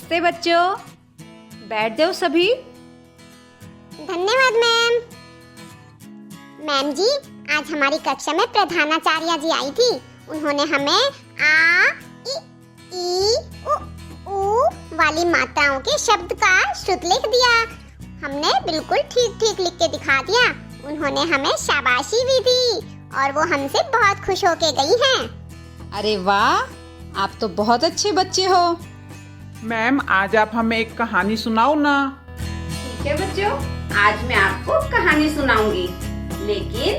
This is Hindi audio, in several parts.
नमस्ते बच्चों, बैठ जाओ सभी। धन्यवाद मैम। मैम जी, आज हमारी कक्षा में प्रधानाचार्य जी आई थी। उन्होंने हमें आ, ई, उ वाली मात्राओं के शब्द का श्रुत लिख दिया। हमने बिल्कुल ठीक लिख के दिखा दिया। उन्होंने हमें शाबाशी भी दी और वो हमसे बहुत खुश होके गई हैं। अरे वाह, आप तो बहुत अच्छे बच्चे हो। मैम, आज आप हमें एक कहानी सुनाओ ना। ठीक है बच्चों, आज मैं आपको कहानी सुनाऊंगी, लेकिन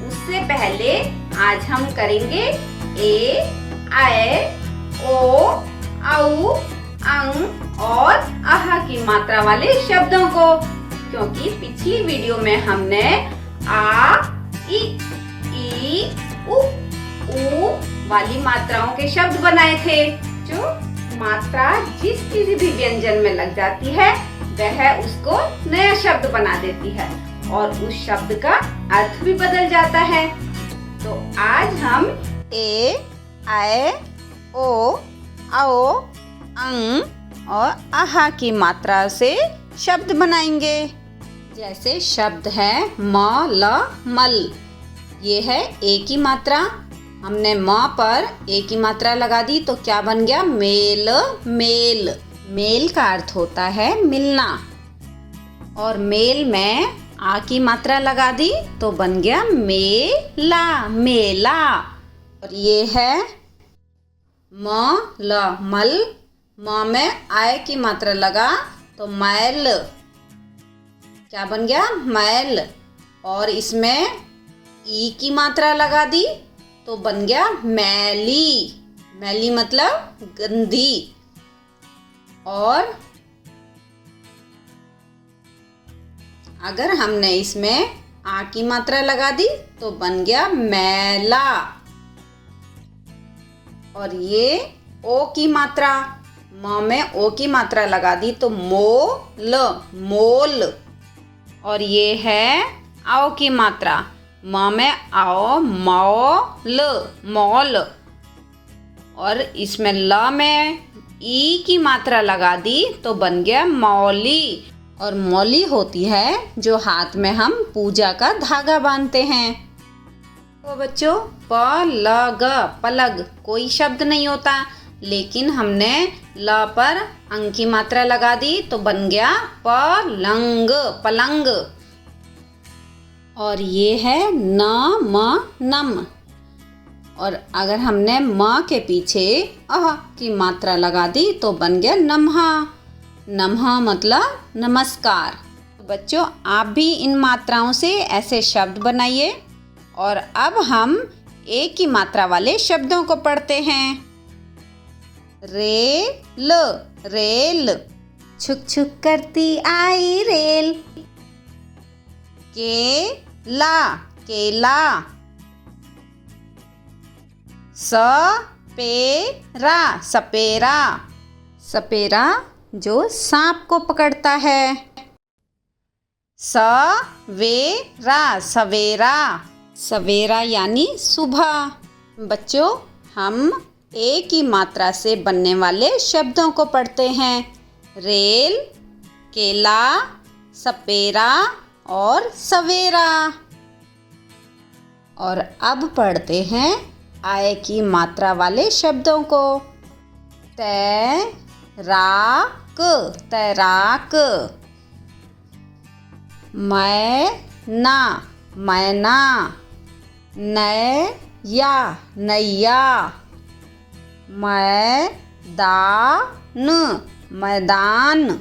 उससे पहले आज हम करेंगे ए, ऐ, ओ, औ, अं और आहा की मात्रा वाले शब्दों को, क्योंकि पिछली वीडियो में हमने आ, ई, उ वाली मात्राओं के शब्द बनाए थे। जो मात्रा जिस किसी भी व्यंजन में लग जाती है वह उसको नया शब्द बना देती है और उस शब्द का अर्थ भी बदल जाता है। तो आज हम ए, ऐ, ओ, औ, अं और आहा की मात्रा से शब्द बनाएंगे। जैसे शब्द है म, ल, मल। ये है ए की मात्रा। हमने म पर ए की मात्रा लगा दी तो क्या बन गया? Mail, mail. मेल का अर्थ होता है मिलना। और मेल में आ की मात्रा लगा दी तो बन गया मेला, मेला। और ये है म, ल, मल। म में आय की मात्रा लगा तो मैल। क्या बन गया? मैल। और इसमें ई की मात्रा लगा दी तो बन गया मैली। मैली मतलब गंदी। और अगर हमने इसमें आ की मात्रा लगा दी तो बन गया मैला। और ये ओ की मात्रा, म में ओ की मात्रा लगा दी तो मोल, मोल। और ये है आओ की मात्रा, म में आओ, मौल, मौल। और इसमें ल में ई की मात्रा लगा दी तो बन गया मौली। और मौली होती है जो हाथ में हम पूजा का धागा बांधते हैं। तो बच्चों, प, ल, ग, पलग कोई शब्द नहीं होता, लेकिन हमने ल पर अंग की मात्रा लगा दी तो बन गया पलंग, पलंग। और ये है न, म, नम। और अगर हमने म के पीछे अह की मात्रा लगा दी तो बन गया नम्हा। नम्हा मतलब नमस्कार। बच्चों, आप भी इन मात्राओं से ऐसे शब्द बनाइए। और अब हम ए की मात्रा वाले शब्दों को पढ़ते हैं। Rail, rail. छुक छुक करती आई रेल। केला, केला। सपेरा, सपेरा। सपेरा जो सांप को पकड़ता है। सवेरा, सवेरा। सवेरा यानी सुबह। बच्चों, हम ए की मात्रा से बनने वाले शब्दों को पढ़ते हैं। रेल, केला, सपेरा और सवेरा। और अब पढ़ते हैं आय की मात्रा वाले शब्दों को। तैराक, तैराक। मैना, मैना। नैया, नैया। मैदान, मैदान।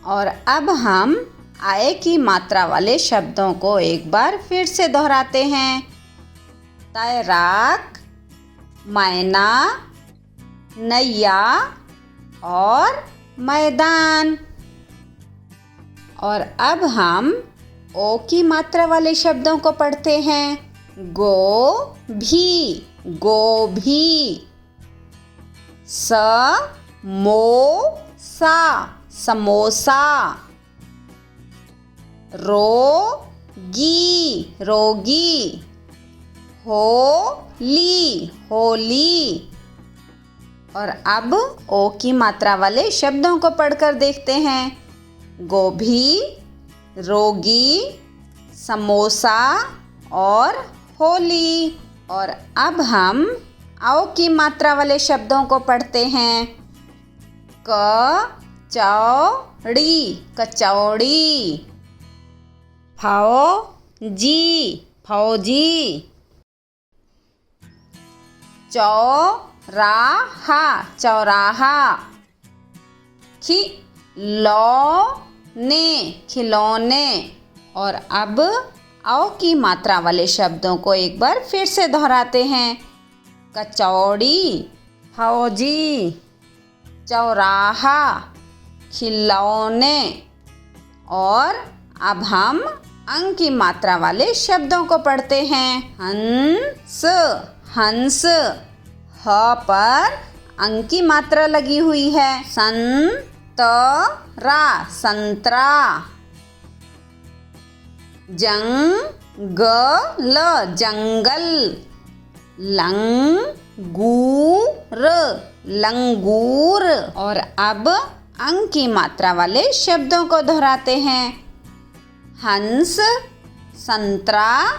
और अब हम आय की मात्रा वाले शब्दों को एक बार फिर से दोहराते हैं। तैराक, मैना, नैया और मैदान। और अब हम ओ की मात्रा वाले शब्दों को पढ़ते हैं। गोभी, गोभी। समोसा, समोसा। रोगी, रोगी। होली, होली। और अब ओ की मात्रा वाले शब्दों को पढ़कर देखते हैं। गोभी, रोगी, समोसा और होली। और अब हम औ की मात्रा वाले शब्दों को पढ़ते हैं। कचौड़ी, कचौड़ी। फौजी, फौजी। चौराहा, चौराहा। खिलौने, खिलौने। और अब औ की मात्रा वाले शब्दों को एक बार फिर से दोहराते हैं। कचौड़ी, फौजी, चौराहा, खिलौने। और अब हम अंग की मात्रा वाले शब्दों को पढ़ते हैं। हंस, हंस। ह पर अंग की मात्रा लगी हुई है। संतरा, संतरा। जंगल, जंगल। लंगूर, लंगूर। और अब अंग की मात्रा वाले शब्दों को दोहराते हैं। हंस, संतरा,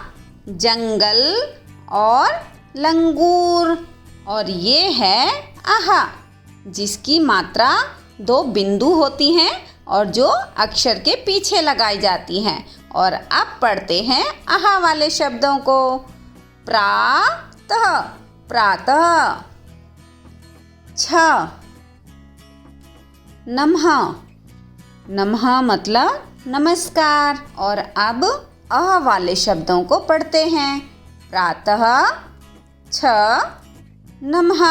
जंगल और लंगूर। और ये है आहा, जिसकी मात्रा 2 बिंदु होती हैं और जो अक्षर के पीछे लगाई जाती हैं। और अब पढ़ते हैं आहा वाले शब्दों को। प्रातः, प्रातः। छ, नमः, नमः मतलब नमस्कार। और अब अह वाले शब्दों को पढ़ते हैं। प्रातः, छ, नमः।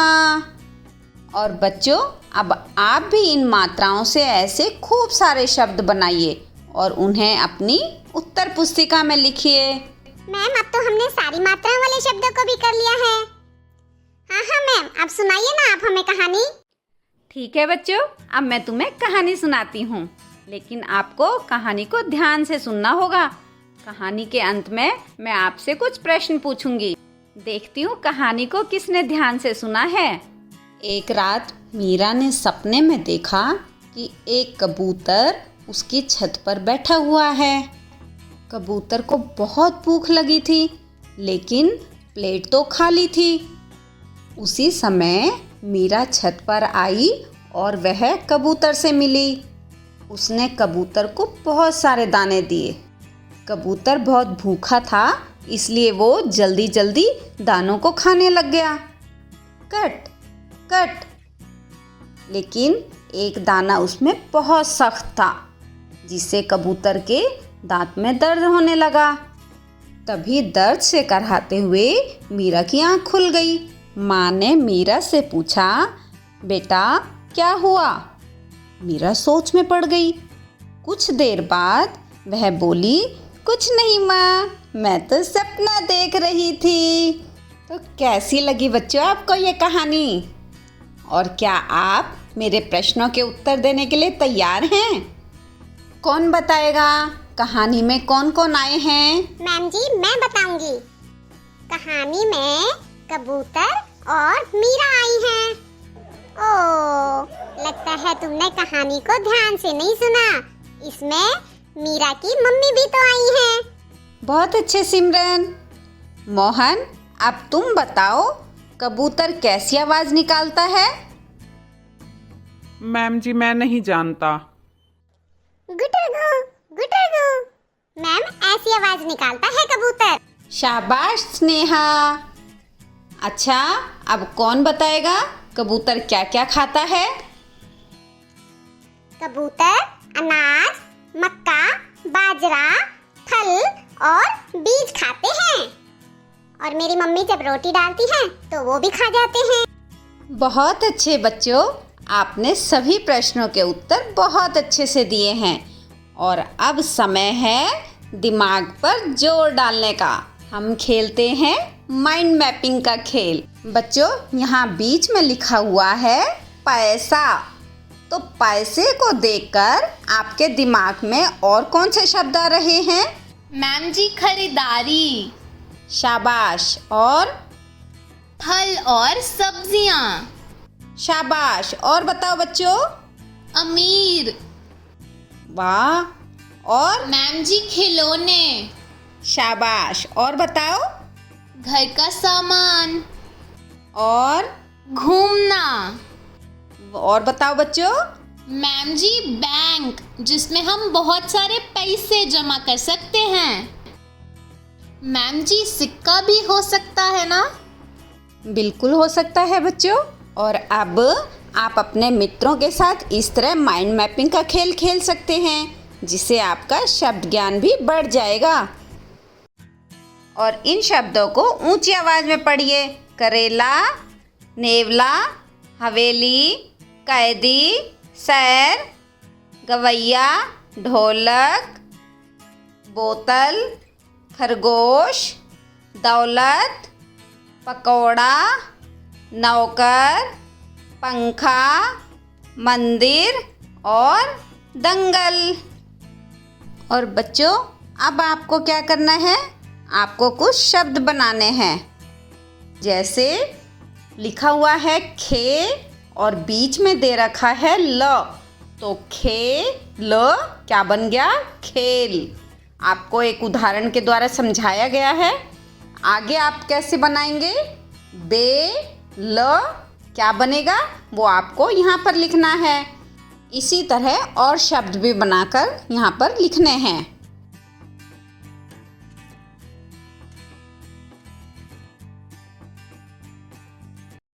और बच्चों, अब आप भी इन मात्राओं से ऐसे खूब सारे शब्द बनाइए और उन्हें अपनी उत्तर पुस्तिका में लिखिए। मैम, अब तो हमने सारी मात्राओं वाले शब्दों को भी कर लिया है। हाँ हाँ मैम, अब सुनाइए ना आप हमें कहानी। ठीक है बच्चों, अब मैं तुम्हें कहानी सुनाती हूँ, लेकिन आपको कहानी को ध्यान से सुनना होगा। कहानी के अंत में मैं आपसे कुछ प्रश्न पूछूंगी। देखती हूँ कहानी को किसने ध्यान से सुना है। एक रात मीरा ने सपने में देखा कि एक कबूतर उसकी छत पर बैठा हुआ है। कबूतर को बहुत भूख लगी थी, लेकिन प्लेट तो खाली थी। उसी समय मीरा छत पर आई और वह कबूतर से मिली। उसने कबूतर को बहुत सारे दाने दिए। कबूतर बहुत भूखा था, इसलिए वो जल्दी जल्दी दानों को खाने लग गया। Cut cut. लेकिन एक दाना उसमें बहुत सख्त था, जिससे कबूतर के दांत में दर्द होने लगा। तभी दर्द से कराहते हुए मीरा की आंख खुल गई। माँ ने मीरा से पूछा, बेटा क्या हुआ? मीरा सोच में पड़ गई। कुछ देर बाद वह बोली, कुछ नहीं माँ, मैं तो सपना देख रही थी। तो कैसी लगी बच्चों आपको ये कहानी? और क्या आप मेरे प्रश्नों के उत्तर देने के लिए तैयार हैं? कौन बताएगा कहानी में कौन कौन आए हैं? मैम जी, मैं बताऊंगी। कहानी में कबूतर और मीरा आई हैं। ओह, लगता है तुमने कहानी को ध्यान से नहीं सुना। इसमें मीरा की मम्मी भी तो आई हैं। बहुत अच्छे सिमरन। मोहन, अब तुम बताओ कबूतर कैसी आवाज निकालता है? मैम जी, मैं नहीं जानता। गुटरगू, गुटरगू। मैम, ऐसी आवाज निकालता है कबूतर। शाबाश स्नेहा। अच्छा, अब कौन बताएगा कबूतर क्या क्या खाता है? कबूतर अनाज, मक्का, बाजरा, फल और बीज खाते हैं। और मेरी मम्मी जब रोटी डालती हैं तो वो भी खा जाते हैं। बहुत अच्छे बच्चों, आपने सभी प्रश्नों के उत्तर बहुत अच्छे से दिए हैं। और अब समय है दिमाग पर जोर डालने का। हम खेलते हैं माइंड मैपिंग का खेल। बच्चों, यहाँ बीच में लिखा हुआ है पैसा। तो पैसे को देखकर आपके दिमाग में और कौन से शब्द आ रहे हैं? मैम जी, खरीदारी। शाबाश। और फल और सब्जियां। शाबाश। और बताओ बच्चों। अमीर। वाह। और मैम जी खिलौने। शाबाश। और बताओ। घर का सामान। और घूमना। और बताओ बच्चों। मैम जी बैंक, जिसमें हम बहुत सारे पैसे जमा कर सकते हैं। मैम जी सिक्का भी हो सकता है ना? बिल्कुल हो सकता है बच्चों। और अब आप अपने मित्रों के साथ इस तरह माइंड मैपिंग का खेल खेल सकते हैं, जिससे आपका शब्द ज्ञान भी बढ़ जाएगा। और इन शब्दों को ऊंची आवाज में पढ़िए। करेला, नेवला, हवेली, कैदी, सैर, गवैया, ढोलक, बोतल, खरगोश, दौलत, पकौड़ा, नौकर, पंखा, मंदिर और दंगल। और बच्चों, अब आपको क्या करना है? आपको कुछ शब्द बनाने हैं। जैसे लिखा हुआ है खे और बीच में दे रखा है ल, तो खे ल क्या बन गया? खेल। आपको एक उदाहरण के द्वारा समझाया गया है। आगे आप कैसे बनाएंगे? बे ल क्या बनेगा, वो आपको यहाँ पर लिखना है। इसी तरह और शब्द भी बनाकर यहाँ पर लिखने हैं।